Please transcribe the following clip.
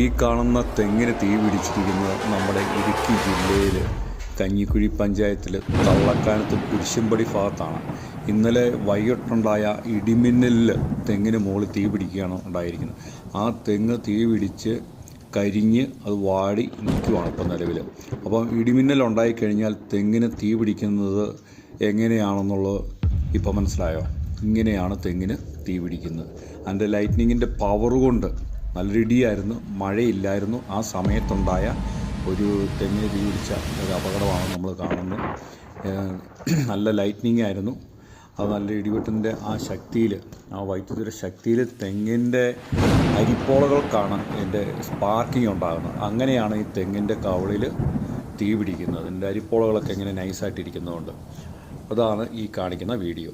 ഈ കാണുന്ന തെങ്ങിന് തീ പിടിച്ചിരിക്കുന്നത് നമ്മുടെ ഇടുക്കി ജില്ലയിൽ കഞ്ഞിക്കുഴി പഞ്ചായത്തിൽ തള്ളക്കാനത്ത് കുരിശുംപടി ഭാഗത്താണ്. ഇന്നലെ വൈകിട്ടുണ്ടായ ഇടിമിന്നലിൽ തെങ്ങിന് മുകളിൽ തീ പിടിക്കുകയാണ് ഉണ്ടായിരിക്കുന്നത്. ആ തെങ്ങ് തീ പിടിച്ച് കരിഞ്ഞ് അത് വാടി നിൽക്കുവാണ് ഇപ്പം നിലവിൽ. അപ്പം ഇടിമിന്നൽ ഉണ്ടായിക്കഴിഞ്ഞാൽ തെങ്ങിന് തീ പിടിക്കുന്നത് എങ്ങനെയാണെന്നുള്ളത് ഇപ്പം മനസ്സിലായോ? ഇങ്ങനെയാണ് തെങ്ങിന് തീ പിടിക്കുന്നത്. അതിൻ്റെ ലൈറ്റ്നിങ്ങിൻ്റെ പവർ കൊണ്ട് നല്ല ഇടിയായിരുന്നു, മഴയില്ലായിരുന്നു. ആ സമയത്തുണ്ടായ ഒരു തെങ്ങിന് തീ പിടിച്ച ഒരു അപകടമാണ് നമ്മൾ കാണുന്നത്. നല്ല ലൈറ്റ്നിങ് ആയിരുന്നു. അത് നല്ല ഇടിവെട്ടിൻ്റെ ആ ശക്തിയിൽ, ആ വൈദ്യുതിയുടെ ശക്തിയിൽ തെങ്ങിൻ്റെ അരിപ്പോളകൾക്കാണ് ഇതിൻ്റെ സ്പാർക്കിങ് ഉണ്ടാകുന്നത്. അങ്ങനെയാണ് ഈ തെങ്ങിൻ്റെ കവളിൽ തീ പിടിക്കുന്നത്. ഇതിൻ്റെ അരിപ്പോളകളൊക്കെ ഇങ്ങനെ നൈസായിട്ടിരിക്കുന്നതുകൊണ്ട്. അതാണ് ഈ കാണിക്കുന്ന വീഡിയോ.